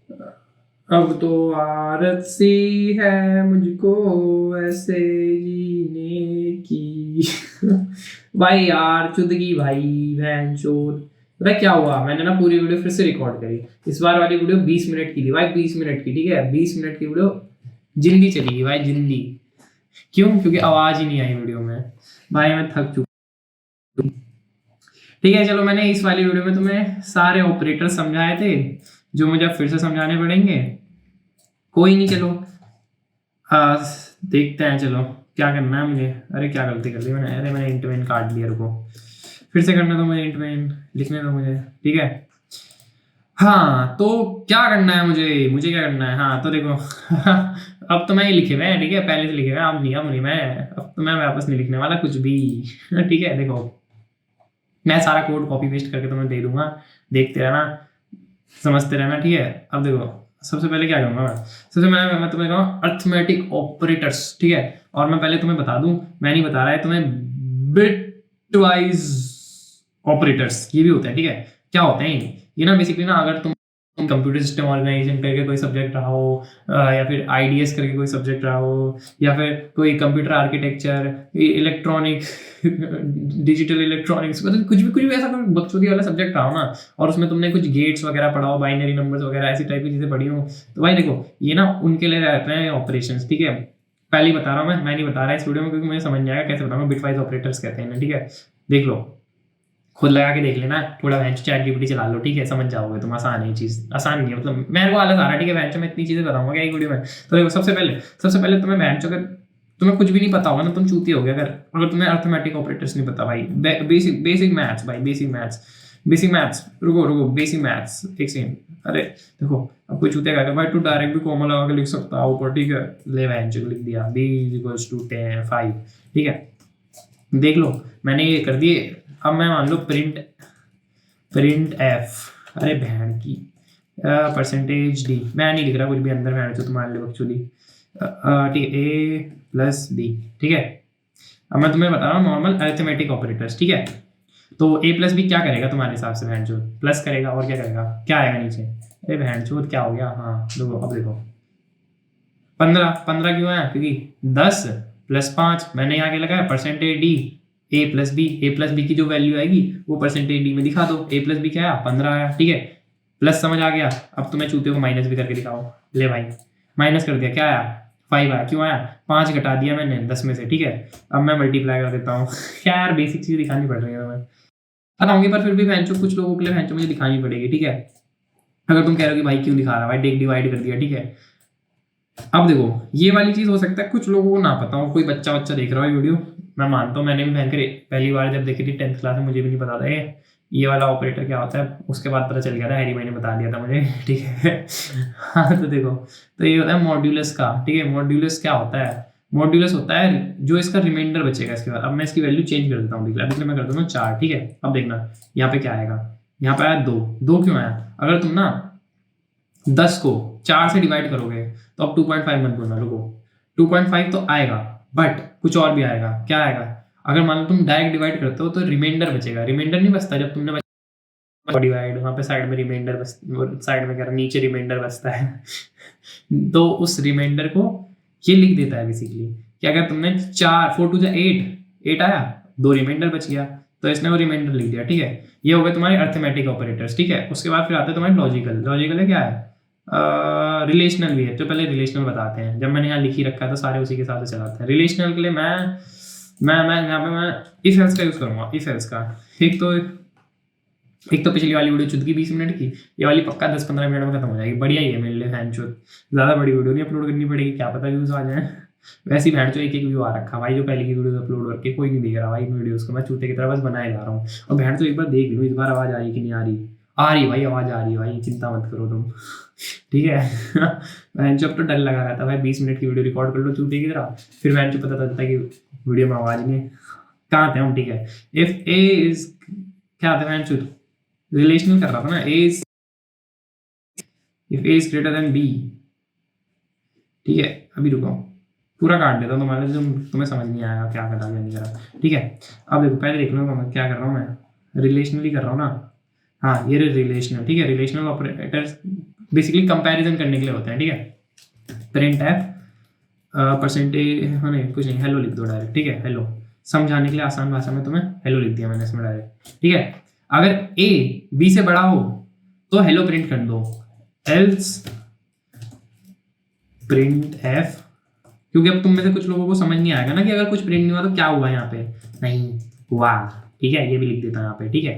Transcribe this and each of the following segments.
अब तो आदत सी है मुझको ऐसे जीने की। भाई यार चुदगी भाई बहन चोद। पता है क्या हुआ, मैंने ना पूरी वीडियो फिर से रिकॉर्ड करी। इस बार वाली वीडियो 20 मिनट की थी भाई, 20 मिनट की, ठीक है, 20 मिनट की वीडियो जिंदी चलेगी भाई, जिंदी। क्यों? क्योंकि आवाज ही नहीं आई वीडियो में। भाई मैं थक चुका। ठीक है चलो, मैंने इस वाली वीडियो में तुम्हें सारे ऑपरेटर समझाए थे जो मुझे अब फिर से समझाने पड़ेंगे। कोई नहीं, चलो देखते हैं। चलो क्या करना है मुझे। अरे क्या गलती कर दी मैंने, अरे मैंने इंट मेन काट लिया, रुको फिर से करना। तो मुझे इंट मेन लिखने दो मुझे, ठीक है। हाँ तो क्या करना है मुझे, मुझे क्या करना है, हाँ तो देखो। अब तो मैं ही लिखे हुए हैं, ठीक है, पहले से लिखे हुए हैं, अब नहीं मैं, अब तो मैं वापस नहीं लिखने वाला कुछ भी। ठीक है देखो, मैं सारा कोड कॉपी पेस्ट करके तुम्हें दे दूंगा, देखते रहना, समझते रहना, ठीक है। अब देखो सबसे पहले क्या करूंगा सबसे पहले मैं तुम्हें कहूँ अर्थमेटिक ऑपरेटर्स, ठीक है। और मैं पहले तुम्हें बता दूं, मैं नहीं बता रहा है तुम्हें, बिटवाइज ऑपरेटर्स ये भी होते हैं, ठीक है। क्या होते हैं ये ना, बेसिकली ना, अगर तुम कंप्यूटर सिस्टम ऑर्गेनाइजेशन करके कोई सब्जेक्ट रहा हो, या फिर आईडीएस करके कोई सब्जेक्ट रहा हो, या फिर कोई computer architecture, electronic, digital electronics, मतलब कुछ भी ऐसा कोई बकचोदी वाला सब्जेक्ट रहा हो ना, और उसमें तुमने कुछ गेट्स वगैरह पढ़ा हो, बाइनरी नंबर्स वगैरह ऐसी टाइप की चीजें पढ़ी हो, तो भाई देखो ये ना उनके लिए रहते हैं ऑपरेशंस, ठीक है। पहले ही बता रहा हूँ मैं नहीं बता रहा इस वीडियो में, क्योंकि मुझे समझ नहीं आएगा कैसे बताऊंगा। बिटवाइज ऑपरेटर्स कहते हैं, ठीक है। देख लो, खुद लगा के देख लेना, थोड़ा बेंच चैट जीपीटी चला लो, ठीक है, समझ जाओगे तुम। आसान है चीज, आसान नहीं है, मतलब मेरे को आलस आ रहा है, ठीक है, बेंच में इतनी चीजें बताऊंगा क्या एक वीडियो में। तो देखो सबसे पहले तुम्हें बेंच, अगर तुम्हें कुछ भी नहीं पता होगा ना, तुम चूती होगे अगर अगर तुम्हें अर्थमेटिक ऑपरेटर्स नहीं पता भाई। बेसिक बेसिक मैथ्स भाई, बेसिक मैथ्स, रुको रुको, बेसिक मैथ्स एक सेकंड। अरे देखो, अब कोई चूतिया कहता है भाई तू डायरेक्ट भी कॉमा लगा के लिख सकता है ऊपर, ठीक है, ले बेंच लिख दिया b इक्वल्स टू 5, ठीक है। देख लो मैंने ये कर दिए। अब मैं मान लो प्रिंट एफ, अरे बहन की परसेंटेज डी, मैं नहीं लिख रहा कुछ भी अंदर, मैं तो तुम्हारे लिए एक्चुअली, ठीक है, ए प्लस बी, ठीक है। अब मैं तुम्हें बता रहा हूँ नॉर्मल अरिथमेटिक ऑपरेटर्स, ठीक है। तो ए प्लस बी क्या करेगा तुम्हारे हिसाब से, बहन चोद प्लस करेगा, और क्या करेगा, क्या आएगा नीचे, अरे बहन चोद क्या हो गया, हाँ देखो, अब देखो 15, 15 क्यों है, क्योंकि 10 प्लस 5 मैंने यहाँ के लगाया परसेंटेज डी, ए प्लस बी की जो वैल्यू आएगी वो परसेंटेज डी में दिखा दो। ए प्लस बी क्या आया, 15 आया, ठीक है। प्लस समझ आ गया। अब तुम्हें चूते को माइनस भी करके दिखाओ, ले भाई माइनस कर दिया, क्या आया, 5 आया, क्यों आया, 5 घटा दिया मैंने 10 में से, ठीक है। अब मैं मल्टीप्लाई कर देता हूँ। क्या यार बेसिक चीज दिखानी पड़ रही है तुम्हें, बताऊंगी, पर फिर भी भैंचो कुछ लोगों के लिए भैंचो मुझे दिखानी पड़ेगी, ठीक है। अगर तुम कह रहे हो कि भाई क्यों दिखा रहा है भाई, टेक डिवाइड कर दिया, ठीक है। अब देखो ये वाली चीज हो सकता है कुछ लोगों को ना पता हो, कोई बच्चा देख रहा हो वीडियो, मैं मानता हूँ मैंने भी भयंकर पहली बार जब देखी थी 10th क्लास में, मुझे भी नहीं पता था ये वाला ऑपरेटर क्या होता है। उसके बाद पता चल गया था, हैरी भाई ने बता दिया था मुझे, ठीक है। हाँ तो देखो, तो ये होता है मॉड्यूलस का, ठीक है। मॉड्यूलस क्या होता है, मॉड्यूलस होता है जो इसका रिमाइंडर बचेगा इसके बाद। अब मैं इसकी वैल्यू चेंज कर देता हूँ, अभी मैं कर दूंगा 4, ठीक है। अब देखना यहाँ पे क्या आएगा, यहाँ पे आया 2, 2 क्यों आया, अगर तुम ना 10 को 4 से डिवाइड करोगे तो अब 2.5 मत बोलना, रुको, 2.5 तो आएगा, बट कुछ और भी आएगा, क्या आएगा, अगर मान लो तुम डायरेक्ट डिवाइड करते हो तो रिमाइंडर बचेगा। रिमाइंडर नहीं बचता जब तुमने डिवाइड, वहां पे साइड में रिमाइंडर बच, साइड में क्या नीचे रिमाइंडर बचता है। तो उस रिमाइंडर को ये लिख देता है बेसिकली कि अगर तुमने 4, 4 टू 8, 8 आया, 2 रिमाइंडर बच गया, तो इसने वो रिमाइंडर लिख दिया, ठीक है। ये हो गए तुम्हारे अर्थमेटिक ऑपरेटर्स, ठीक है। उसके बाद फिर आते हैं तुम्हारे लॉजिकल। लॉजिकल है क्या है, रिलेशनल भी है। तो पहले रिलेशनल बताते हैं, जब मैंने यहाँ लिख ही रखा है तो सारे उसी के हिसाब से चलाते हैं। रिलेशनल के लिए मैं यहाँ पे मैं इफ एल्स का यूज करूंगा, इफ एल्स का। एक तो पिछली वाली वीडियो चुद की 20 मिनट की, ये वाली पक्का 10-15 मिनट में खत्म हो जाएगी, बढ़िया ही है मेरे लिए फैन चुद। ज़्यादा बड़ी वीडियो नहीं अपलोड करनी पड़ेगी, क्या पता व्यूज आ जाए। वैसे ही फैन चो एक व्यू आ रखा भाई, जो पहले की वीडियो अपलोड करके कोई नहीं देख रहा भाई इन वीडियोस को, मैं चूते की तरह बस बनाए जा रहा हूँ। और बहन तो एक बार देख लो इस बार आवाज़ आ रही कि नहीं आ रही, आ रही भाई, आवाज़ आ रही है भाई, चिंता मत करो तुम, ठीक है। बहन चो अब तो डर लगा रहता है भाई, 20 मिनट की वीडियो रिकॉर्ड कर लो चूते की तरह, फिर बहन चो पता चलता है कि वीडियो में आवाज़ नहीं है, कहाँ थे हम, ठीक है। इफ ए इज, क्या था बहन चो, रिलेशनल कर रहा था ना, A is, if A is greater than B, ठीक है। अभी रुको, पूरा काट देता हूँ तुम्हारे, तुम्हें समझ नहीं आएगा क्या करा क्या नहीं करा, ठीक है। अब देखो पहले देख लो मैं क्या कर रहा हूँ, मैं रिलेशनली कर रहा हूँ ना, हाँ ये रिलेशनल, ठीक है। रिलेशनल ऑपरेटर्स बेसिकली कंपैरिजन करने के लिए होते हैं, ठीक है। प्रिंट एफ परसेंटेज, हाँ नहीं कुछ नहीं, हेलो लिख दो डायरेक्ट, ठीक है। हेलो समझाने के लिए आसान भाषा में तुम्हें हेलो लिख दिया मैंने इसमें डायरेक्ट, ठीक है। अगर ए बी से बड़ा हो तो हेलो प्रिंट कर दो, एल्स प्रिंट एफ, क्योंकि अब तुम में से कुछ लोगों को समझ नहीं आएगा ना कि अगर कुछ प्रिंट नहीं हुआ तो क्या हुआ यहाँ पे, नहीं हुआ, ठीक है। ये भी लिख देता हूँ यहाँ पे, ठीक है।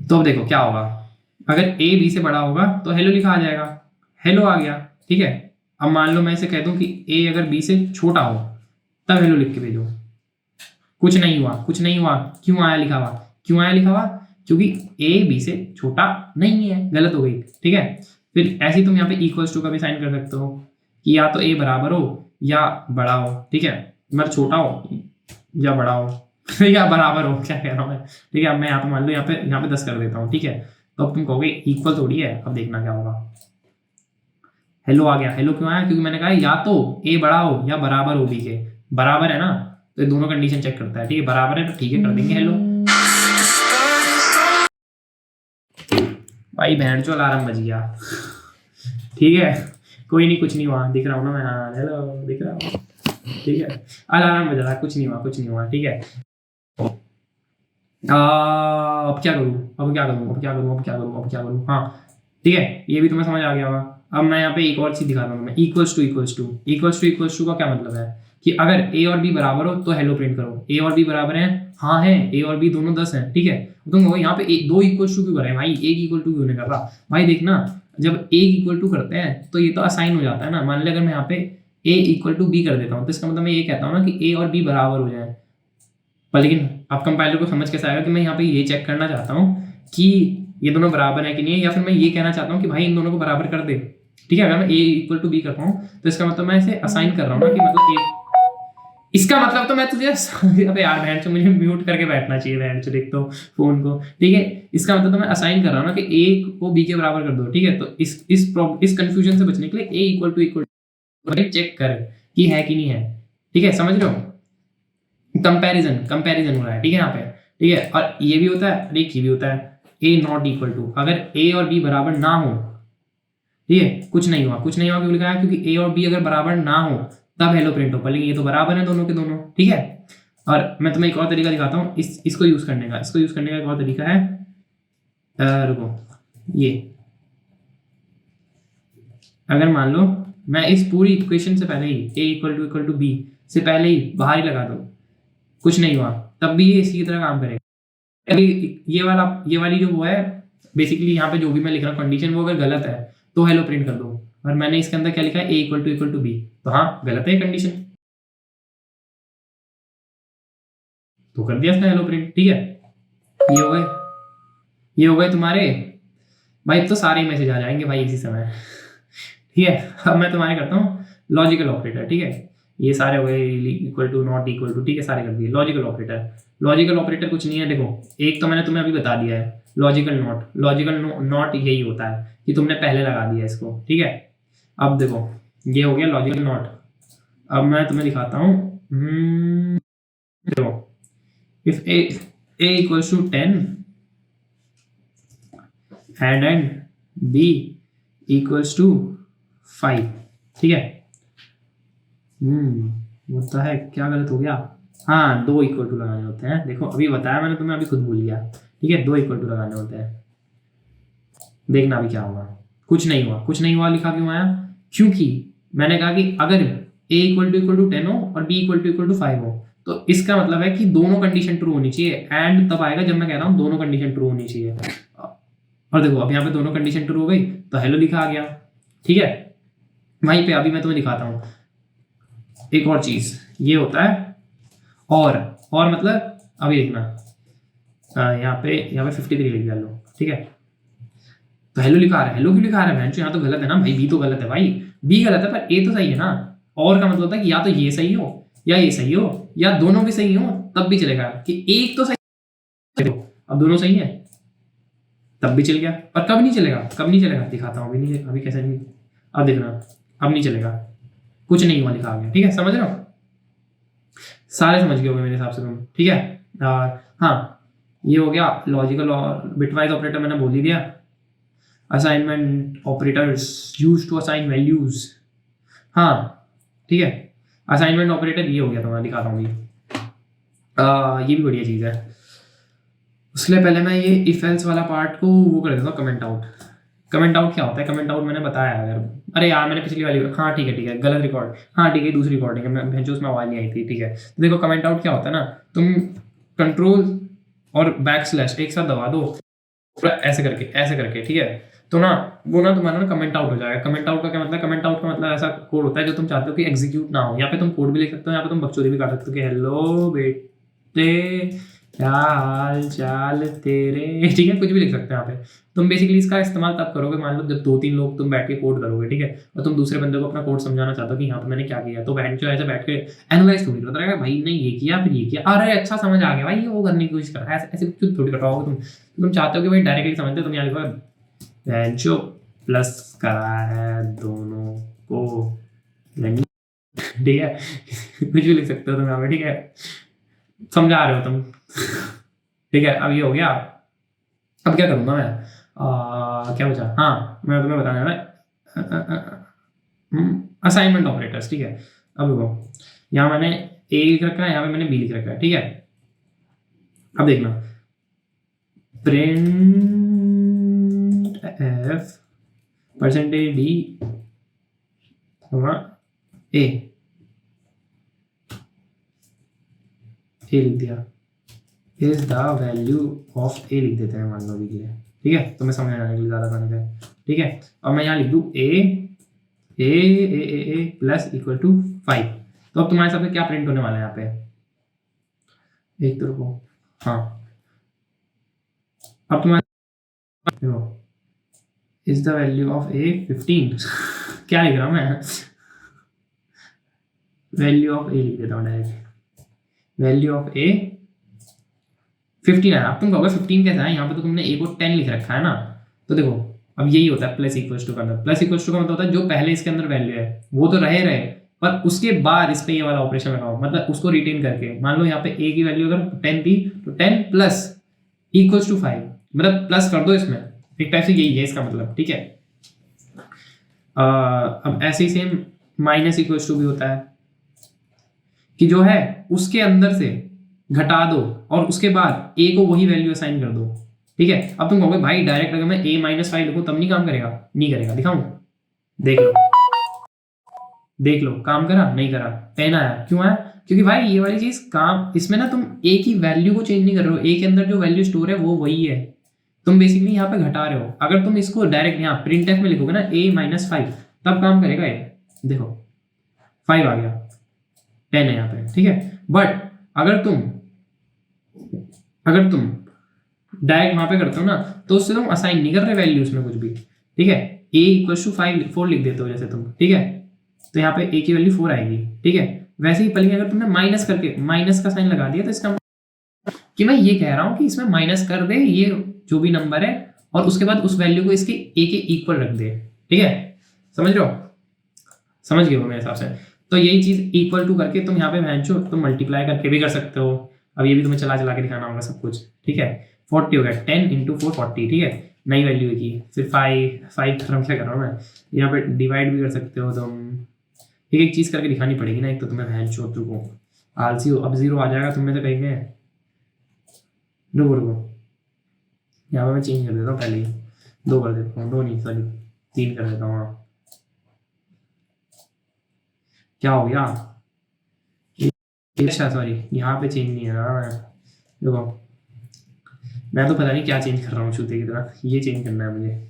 तो अब देखो क्या होगा, अगर ए बी से बड़ा होगा तो हेलो लिखा आ जाएगा, हेलो आ गया, ठीक है। अब मान लो मैं इसे कह दूं कि ए अगर बी से छोटा हो तब हेलो लिख के भेजो, कुछ नहीं हुआ, कुछ नहीं हुआ, क्यों आया लिखा हुआ, क्यों आया लिखा हुआ, क्योंकि ए बी से छोटा नहीं है, गलत हो गई, ठीक है। फिर ऐसे ही तुम यहाँ पे इक्वल्स टू का भी साइन कर सकते हो कि या तो ए बराबर हो या बड़ा हो, ठीक है, मतलब छोटा हो या बड़ा हो या बराबर हो, क्या कह रहा हूँ मैं, ठीक है। अब मैं यहाँ पे मान लो यहाँ पे 10 कर देता हूँ, ठीक है। तो अब तुम कहोगे इक्वल थोड़ी है, अब देखना क्या होगा, हेलो आ गया, हेलो क्यों आया, क्योंकि मैंने कहा या तो ए बड़ा हो या बराबर हो बी के, बराबर है ना, तो ये दोनों कंडीशन चेक करता है, ठीक है। बराबर है तो ठीक है, कर देंगे हेलो। भाई बहन चो अलार्म बज गया, ठीक है, कोई नहीं, कुछ नहीं हुआ, दिख रहा हूँ ना मैं, हाँ हेलो दिख रहा हूँ, ठीक है। अलार्म बज रहा है, कुछ नहीं हुआ, कुछ नहीं हुआ, ठीक है। अब क्या करूँ, अब क्या करूँ, अब क्या करूँ, अब क्या करूँ, अब क्या करूँ, हाँ ठीक है, ये भी तुम्हें समझ आ गया होगा। अब मैं यहाँ पे एक और चीज दिखाता हूँ मैं, equals to equals to, equals to equals to का क्या मतलब है कि अगर ए और बी बराबर हो तो हेलो प्रिंट करो, ए और बी बराबर है, हाँ है, ए और बी दोनों 10 हैं, ठीक है। तुम कहो यहाँ पे दो इक्वल्स टू क्यों कर रहे हैं भाई, एक इक्वल टू क्यों नहीं कर रहा भाई, देखना जब एक इक्वल टू करते हैं तो ये तो असाइन हो जाता है ना। मान ले अगर मैं यहाँ पे ए इक्वल टू बी कर देता हूँ तो इसका मतलब मैं ये कहता हूँ ना कि ए और बी बराबर हो जाए, पर लेकिन अब कंपाइलर को समझ कैसे आएगा कि मैं यहाँ पे ये चेक करना चाहता हूँ कि ये दोनों बराबर है कि नहीं है, या फिर मैं ये कहना चाहता हूँ कि भाई इन दोनों को बराबर कर दे, ठीक है। अगर मैं ए इक्वल टू बी करता हूँ तो इसका मतलब मैं इसे असाइन कर रहा हूँ ना कि मतलब ए, इसका मतलब तो मैं तुझे अबे यार बहन से मुझे म्यूट करके बैठना चाहिए, बहन से देख तो फोन को, ठीक है। इसका मतलब तो मैं असाइन कर रहा हूँ ना कि ए को बी के बराबर कर दो, ठीक है। तो इस कंफ्यूजन से बचने के लिए ए इक्वल टू चेक कर कि है कि नहीं है, ठीक है, समझ रहे हो, कंपैरिजन कंपैरिजन हो रहा है, ठीक है यहाँ पे, ठीक है। और ये भी होता है, एक ये भी होता है, ए नॉट इक्वल टू, अगर ए और बी बराबर ना हो, ठीक है, कुछ नहीं हुआ, कुछ नहीं हुआ क्यों लिखा है, क्योंकि ए और बी अगर बराबर ना हो तब हेलो प्रिंट हो, पर लेकिन ये तो बराबर है दोनों के दोनों, ठीक है। और मैं तुम्हें एक और तरीका दिखाता हूँ इसको यूज करने का, इसको यूज करने का एक और तरीका है, रुको, ये अगर मान लो मैं इस पूरी इक्वेशन से पहले ही ए इक्वल टू बी से पहले ही बाहर ही लगा दो, कुछ नहीं हुआ, तब भी ये इसी की तरह काम करेगा। ये वाली जो वो है, बेसिकली यहाँ पे जो भी मैं लिख रहा हूँ कंडीशन, वो अगर गलत है तो हेलो प्रिंट कर दो, और मैंने इसके अंदर क्या लिखा है, ए इक्वल टू बी, तो हाँ गलत है कंडीशन, तो कर दिया इसने हेलो प्रिंट, ठीक है। ये हो गए, ये हो गए तुम्हारे, भाई अब तो सारे मैसेज आ जाएंगे भाई इसी समय, ठीक है। अब मैं तुम्हारे करता हूँ लॉजिकल ऑपरेटर, ठीक है। ये सारे हो गए, equal to not equal to, ठीक है, सारे कर दिए। लॉजिकल ऑपरेटर, लॉजिकल ऑपरेटर कुछ नहीं है, देखो एक तो मैंने तुम्हें अभी बता दिया है, लॉजिकल नॉट, लॉजिकल नॉट यही होता है कि तुमने पहले लगा दिया इसको, ठीक है। अब देखो ये हो गया लॉजिकल नॉट। अब मैं तुम्हें दिखाता हूँ, देखो if A equals to 10 and B equals to 5, ठीक है। होता है, क्या गलत हो गया, हाँ दो इक्वल टू लगाने होते हैं, देखो अभी बताया मैंने तुम्हें, अभी खुद भूल गया, ठीक है, दो इक्वल टू लगाने होते हैं। देखना अभी क्या होगा, कुछ नहीं हुआ, कुछ नहीं हुआ लिखा क्यों आया, क्योंकि मैंने कहा कि अगर ए इक्वल टू 10 हो और बी इक्वल टू 5 हो तो इसका मतलब है कि दोनों कंडीशन ट्रू होनी चाहिए, एंड तब आएगा जब मैं कह रहा हूँ दोनों कंडीशन ट्रू होनी चाहिए। और देखो अब यहाँ पे दोनों कंडीशन ट्रू हो गई तो हेलो लिखा आ गया, ठीक है। वहीं पे अभी मैं तुम्हें दिखाता हूँ एक और चीज, ये होता है और मतलब अभी देखना, यहाँ पे 53 लिख दिया लो, ठीक है। तो हेलो लिखा आ रहा है, हेलो क्यों लिखा आ रहा है, यहाँ तो गलत है ना भाई, बी तो गलत है भाई, बी गलत है पर ए तो सही है ना। और का मतलब होता है कि या तो ये सही हो या ये सही हो या दोनों भी सही हो तब भी चलेगा, कि एक तो सही, अब दोनों सही है तब भी चल गया। पर कब नहीं चलेगा, कब नहीं चलेगा दिखाता हूँ, अभी नहीं, अभी कैसे नहीं, अब देखना, अब नहीं चलेगा, कुछ नहीं हुआ लिखा आ गया, ठीक है, समझ रहे हो, सारे समझ गए होंगे मेरे हिसाब से तुम, ठीक है। और हाँ ये हो गया लॉजिकल और बिटवाइज ऑपरेटर मैंने बोल ही दिया। Assignment operators use to assign values. हाँ ठीक है, असाइनमेंट ऑपरेटर ये हो गया तुम्हारा, दिखाता हूँ ये भी बढ़िया चीज़ है। उसके लिए पहले मैं ये इफ एल्स वाला पार्ट को वो कर देता हूँ कमेंट आउट। कमेंट आउट क्या होता है? कमेंट आउट मैंने बताया अगर, अरे यार मैंने पिछली वाली, हाँ ठीक है गलत रिकॉर्ड, हाँ ठीक है दूसरी रिकॉर्डिंग है, मैं जो उसमें आवाज़ नहीं आई थी। ठीक है, तो देखो कमेंट आउट क्या होता है ना, तुम कंट्रोल और बैक स्लैश एक साथ दबा दो पूरा ऐसे करके ठीक है, तो ना वो ना तुम्हारा ना कमेंट आउट हो जाएगा। कमेंट आउट का क्या मतलब? कमेंट आउट का मतलब ऐसा कोड होता है जो तुम चाहते हो कि एग्जीक्यूट ना हो। यहाँ पे तुम कोड भी लिख सकते हो, यहाँ पे तुम बकचोदी भी कर सकते हो कि हेलो बेटे क्या हाल चाल तेरे, ठीक है कुछ भी लिख सकते हो यहाँ पे। तुम बेसिकली इसका इस्तेमाल तब करोगे, मान लो जब 2-3 लोग तुम बैठ के कोड करोगे, ठीक है, और तुम दूसरे बंदे को अपना कोड समझाना चाहते हो कि यहाँ पे मैंने क्या किया, तो बहन जो ऐसे बैठ के एनालाइज थोड़ी करता रहेगा, भाई ने ये किया फिर ये किया, अरे अच्छा समझ आ गया भाई, ये वो करने की कोशिश कर रहा है, ऐसे कुछ थोड़ी करवाओगे तुम चाहते हो कि भाई डायरेक्टली समझते, तुम यहाँ लिखो जो प्लस करा है दोनों को, ठीक है कुछ भी लिख सकते हो तुम यहाँ पे, ठीक है समझा रहे हो तुम ठीक है। अब ये हो गया, अब क्या करूँगा मैं, क्या बचा, हाँ मैं तुम्हें बताने वाला असाइनमेंट ऑपरेटर्स। ठीक है, अब देखो यहाँ मैंने ए लिख रखा है, यहाँ पे मैंने बी लिख रखा है, ठीक है। अब देखना print F percentage D A लिख दिया, इज द वैल्यू ऑफ ए लिख देते हैं मान लो अभी के लिए, ठीक है, तो मैं समझ आने के लिए ज़्यादा करने का, ठीक है। और मैं यहाँ लिख दूँ ए प्लस इक्वल टू 5, तो अब तुम्हारे हिसाब से क्या प्रिंट होने वाला है यहाँ पे, एक तो रुको, हाँ अब तुम्हारे देखो इज द वैल्यू ऑफ ए 15 क्या लिख रहा हूँ मैं, वैल्यू ऑफ ए लिख देता हूँ डायरेक्ट, वैल्यू ऑफ ए 15 है। अब तुम कहोगे 15 कैसा है, यहाँ पे तो तुमने ए को 10 लिख रखा है ना, तो देखो अब यही होता है प्लस इक्वल्स टू का मतलब, प्लस इक्वल्स टू का मतलब होता है जो पहले इसके अंदर वैल्यू है वो तो रहे पर उसके बाद इस पे ये वाला ऑपरेशन लगाओ, मतलब उसको रिटेन करके। मान लो यहाँ पे ए की वैल्यू अगर 10 थी तो 10 प्लस इक्वल्स टू 5, मतलब प्लस कर दो इसमें, एक टाइप से यही है इसका मतलब, ठीक है। अब ऐसे ही सेम माइनस इक्वल्स टू भी होता है कि जो है उसके अंदर से घटा दो और उसके बाद ए को वही वैल्यू असाइन कर दो, ठीक है। अब तुम कहोगे भाई डायरेक्ट अगर मैं a माइनस 5 लिखूं तब नहीं काम करेगा, नहीं करेगा, दिखाऊं, देख लो काम करा नहीं करा, 10 आया, क्यों आया, क्योंकि भाई ये वाली चीज काम, इसमें ना तुम a की वैल्यू को चेंज नहीं कर रहे हो, a के अंदर जो वैल्यू स्टोर है वो वही है, तुम बेसिकली यहाँ पे घटा रहे हो। अगर तुम इसको डायरेक्ट यहाँ प्रिंट एफ में लिखोगे ना a माइनस 5 तब काम करेगा ये, देखो 5 आ गया, 10 है यहाँ पे, ठीक है। बट अगर तुम डायरेक्ट वहां पे करते हो ना तो उससे तुम असाइन नहीं कर रहे वैल्यू उसमें कुछ भी, ठीक है। a इक्वल टू 4 लिख देते हो जैसे तुम, ठीक है, तो यहाँ पे a की वैल्यू 4 आएगी, ठीक है। वैसे ही पहले अगर तुमने माइनस करके माइनस का साइन लगा दिया तो इसका कि मैं ये कह रहा हूँ कि इसमें माइनस कर दे ये जो भी नंबर है और उसके बाद उस वैल्यू को इसके a के इक्वल रख दे, ठीक है, समझ रहे हो, समझ गए हो मेरे हिसाब से। तो यही चीज इक्वल टू करके तुम यहाँ पे वैंचो तुम मल्टीप्लाई करके भी कर सकते हो। अब ये भी तुम्हें चला के दिखाना होगा सब कुछ, ठीक है। 40 हो गया, 10 इंटू 4 40, ठीक है, नई वैल्यू की, फिर 5 थर्म क्या कर रहा हूँ मैं, यहाँ पे डिवाइड भी कर सकते हो तुम, एक चीज़ करके दिखानी पड़ेगी ना, एक तो तुम्हें वैंचो को आलसी हो। अब 0 आ जाएगा तुम में से कहेंगे, रुको यहाँ पे मैं चेंज कर देता हूँ, पहले 2 कर देता हूँ, 2 नहीं सॉरी 3 कर देता हूँ। क्या हो गया, अच्छा सॉरी यहाँ पे चेंज नहीं है ना, देखो मैं तो पता नहीं क्या चेंज कर रहा हूँ चूते की तरह, ये चेंज करना है मुझे।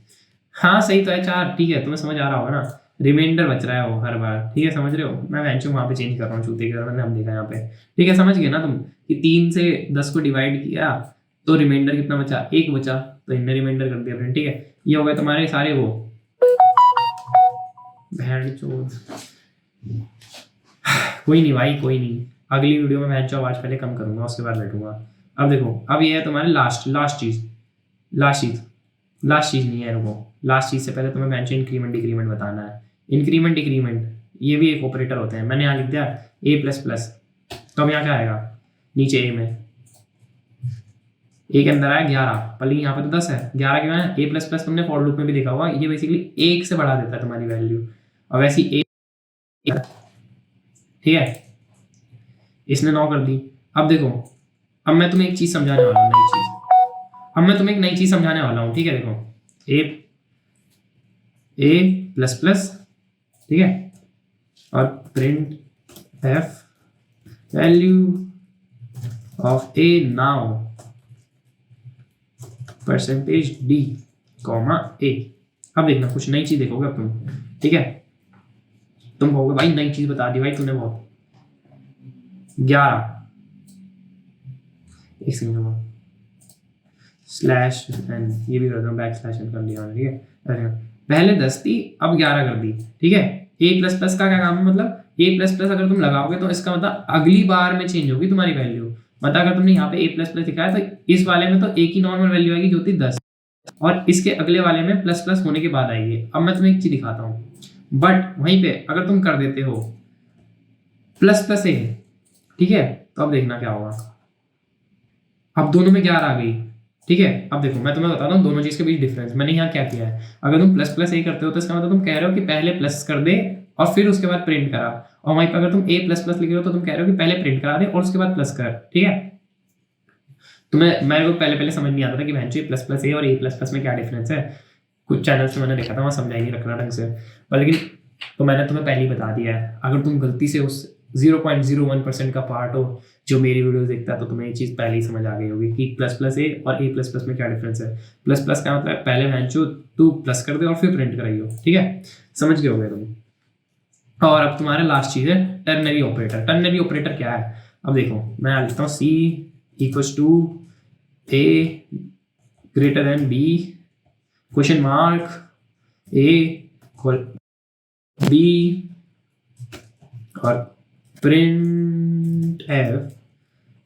हाँ सही तो है 4, ठीक है, तुम्हें समझ आ रहा होगा ना, रिमाइंडर बच रहा है वो हर बार, ठीक है, समझ रहे हो। मैं वैंचो वहाँ पे चेंज कर रहा हूँ चूते की तरह, मैंने हम देखा यहाँ पे, ठीक है, समझ गए ना तुम कि 3 से 10 को डिवाइड किया तो रिमाइंडर कितना बचा, 1 बचा, तो इनने रिमाइंडर कर दिया, ठीक है। ये हो गए तुम्हारे सारे वो कोई नहीं भाई कोई नहीं, अगली वीडियो में मैं आवाज पहले कम करूंगा उसके बाद बैठूंगा। अब देखो अब ये है तुम्हारे लास्ट चीज नहीं है, रुको, लास्ट चीज से पहले तुम्हें बेंच इंक्रीमेंट डिक्रीमेंट बताना है। इंक्रीमेंट डिक्रीमेंट ये भी एक ऑपरेटर होते हैं, मैंने यहाँ लिख दिया a प्लस प्लस, तो अब यहाँ क्या आएगा नीचे a में ए के अंदर आया 11 पर लेकिन यहाँ पे तो 10 है, 11 क्यों है? ए प्लस प्लस तुमने फॉर लूप में भी देखा होगा, ये बेसिकली 1 से बढ़ा देता है तुम्हारी वैल्यू, और वैसी ए, ठीक है, इसने 9 कर दी। अब देखो, अब मैं तुम्हें एक चीज समझाने वाला हूँ, नई चीज, अब मैं तुम्हें एक नई चीज समझाने वाला हूँ, ठीक है। देखो ए प्लस प्लस, ठीक है, और print F value of A now percentage D comma A. अब देखना कुछ नई चीज देखोगे अब तुम, ठीक है, तुम कहोगे भाई नई चीज बता दी भाई तूने बहुत। 11 एक सेकंड स्लैश एन, ये भी कर दो, बैक स्लैश एन कर लिया, ठीक है। अरे पहले 10 थी, अब 11 कर दी, ठीक है। ए प्लस प्लस का क्या काम है, मतलब ए प्लस प्लस अगर तुम लगाओगे तो इसका मतलब अगली बार में चेंज होगी तुम्हारी वैल्यू। मतलब अगर तुमने यहाँ पे ए प्लस प्लस दिखाया तो इस वाले में तो ए की नॉर्मल वैल्यू आएगी जो थी 10, और इसके अगले वाले में प्लस प्लस होने के बाद आएगी। अब मैं तुम्हें एक चीज दिखाता हूँ, बट वहीं पे अगर तुम कर देते हो प्लस प्लस ए, ठीक है, तो अब देखना क्या होगा। अब दोनों में 11 आ गई, ठीक है। अब देखो मैं तुम्हें बताता हूँ दोनों चीज के बीच डिफरेंस। मैंने यहाँ क्या किया है, अगर तुम प्लस प्लस ए करते हो तो इसका मतलब तुम कह रहे हो कि पहले प्लस कर दे और फिर उसके बाद प्रिंट करा, और वहीं पर अगर तुम ए प्लस प्लस लिख रहे हो तो तुम कह रहे हो कि पहले प्रिंट करा दे और उसके बाद प्लस कर, ठीक है। तुम्हें मेरे को पहले पहले समझ नहीं आता था कि भैंचो प्लस प्लस ए और ए प्लस प्लस में क्या डिफरेंस है। कुछ चैनल से मैंने देखा था, वहाँ समझा ही नहीं रखना ढंग से, पर लेकिन तो मैंने तुम्हें पहले ही बता दिया है। अगर तुम गलती से उस 0.01% का पार्ट हो जो मेरी वीडियोस देखता है तो तुम्हें ये चीज़ पहले ही समझ आ गई होगी कि प्लस प्लस ए और ए प्लस प्लस में क्या डिफरेंस है। प्लस प्लस का मतलब पहले भैंचो तू प्लस कर दे और फिर प्रिंट कराइयो, ठीक है, समझ गए होगे तुम। और अब तुम्हारा लास्ट चीज़ है टर्नरी ऑपरेटर। टर्नरी ऑपरेटर क्या है, अब देखो मैं लिखता हूँ C equals to A greater than B question mark A B और print F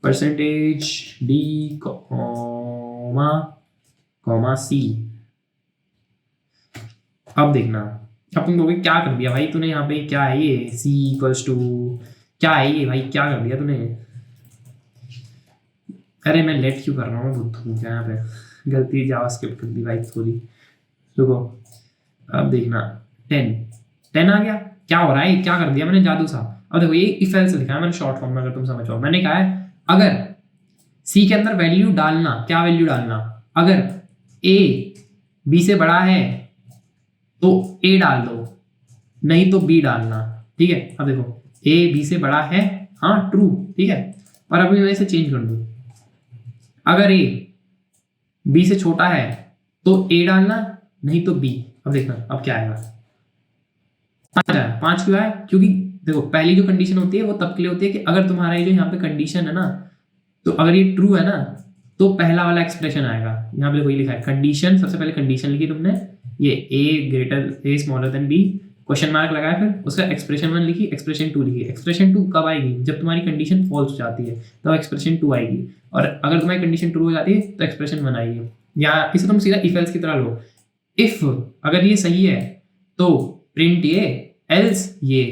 percentage D comma comma C. अब देखना, अब तुम कहोगे क्या कर दिया भाई तूने यहाँ पे, क्या है ये सी इक्वल्स टू, क्या है ये भाई, क्या कर दिया तूने। अरे मैं लेट क्यों कर रहा हूँ बुद्धू, क्या यहाँ पे गलती जावास्क्रिप्ट कर दी भाई, सॉरी। रुको अब देखना 10 आ गया, क्या हो रहा है, क्या कर दिया मैंने जादू सा। अब देखो ये इफ एल्स लिखा है मैंने शॉर्ट फॉर्म में, अगर तुम समझ पाओ मैंने कहा है अगर सी के अंदर वैल्यू डालना, क्या वैल्यू डालना, अगर ए बी से बड़ा है तो ए डाल दो, नहीं तो बी डालना, ठीक है। अब देखो ए बी से बड़ा है, हाँ ट्रू, ठीक है, और अभी मैं इसे चेंज कर दूं, अगर ए बी से छोटा है तो ए डालना, नहीं तो बी। अब देखना अब क्या आएगा, 5 आया। 5 क्यों आया, क्योंकि देखो पहली जो कंडीशन होती है वो तब के लिए होती है कि अगर तुम्हारा ये जो यहाँ पे कंडीशन है ना, तो अगर ये ट्रू है ना तो पहला वाला एक्सप्रेशन आएगा। यहाँ पे वही लिखा है कंडीशन, सबसे पहले कंडीशन लिखी तुमने, ये A greater A smaller than B question mark लगाया, फिर उसका एक्सप्रेशन 1 लिखी, एक्सप्रेशन 2 लिखी। एक्सप्रेशन 2 कब आएगी, जब तुम्हारी कंडीशन फॉल्स हो जाती है तो एक्सप्रेशन 2 आएगी, और अगर तुम्हारी कंडीशन ट्रू हो जाती है तो एक्सप्रेशन 1 आएगी। या इसे तुम सीधा इफ एल्स की तरह लो, इफ अगर ये सही है तो प्रिंट ये, एल्स ये,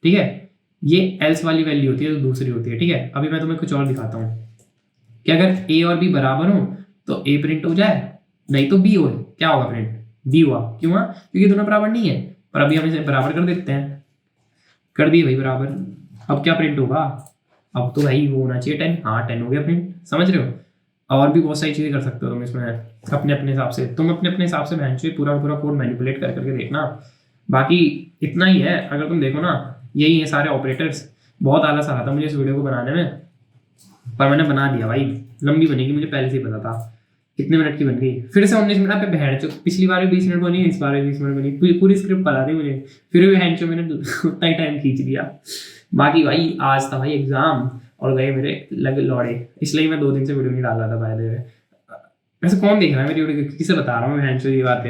ठीक है। ये एल्स वाली वैल्यू होती है तो दूसरी होती है, ठीक है। अभी मैं तुम्हें कुछ और दिखाता हूँ कि अगर ए और बी बराबर हो तो ए प्रिंट हो जाए, नहीं तो बी हो, क्या होगा प्रिंट, बी हुआ। क्यों हुआ, क्योंकि दोनों बराबर नहीं है, पर अभी हम इसे बराबर कर देते हैं, कर दिए भाई बराबर। अब क्या प्रिंट होगा, अब तो भाई वो होना चाहिए 10, हाँ 10 हो गया प्रिंट, समझ रहे हो। और भी बहुत सारी चीज़ें कर सकते हो तुम इसमें अपने अपने हिसाब से, तुम अपने अपने हिसाब से भैंचो पूरा पूरा कोड मैनिपुलेट कर करके देखना। बाकी इतना ही है, अगर तुम देखो ना यही है सारे ऑपरेटर्स। बहुत आलस आ रहा था मुझे इस वीडियो को बनाने में, पर मैंने बना दिया भाई, लंबी बनेगी मुझे पहले से ही पता था। कितने मिनट की बन गई, फिर से 19 मिनट पे भैंचो, पिछली बार भी 20 मिनट बनी, इस बार भी 20 मिनट बनी, पूरी स्क्रिप्ट पता थी मुझे, फिर भी भैंचो मैंने उतना ही टाइम खींच दिया। बाकी भाई आज था भाई एग्जाम और गए मेरे लग लौड़े, इसलिए मैं 2 दिन से वीडियो नहीं डाल रहा था बाय द वे। वैसे कौन देख रहा है मेरी वीडियो, किसे बता रहा हूँ मैं भैंचो ये बातें।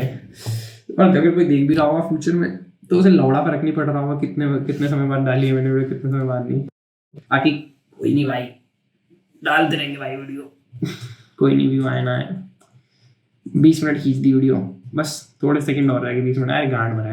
और अगर कोई देख भी रहा होगा फ्यूचर में तो उसे लौड़ा फर्क नहीं पड़ रहा होगा कितने समय बाद डाली है मैंने वीडियो, कितने समय बाद नहीं। बाकी कोई नहीं भाई, डालते रहेंगे भाई वीडियो, कोई नहीं, व्यू आए ना आए। 20 मिनट खींच दी वीडियो, बस थोड़े सेकंड और रह गए, 20 मिनट आए, गांड भरा।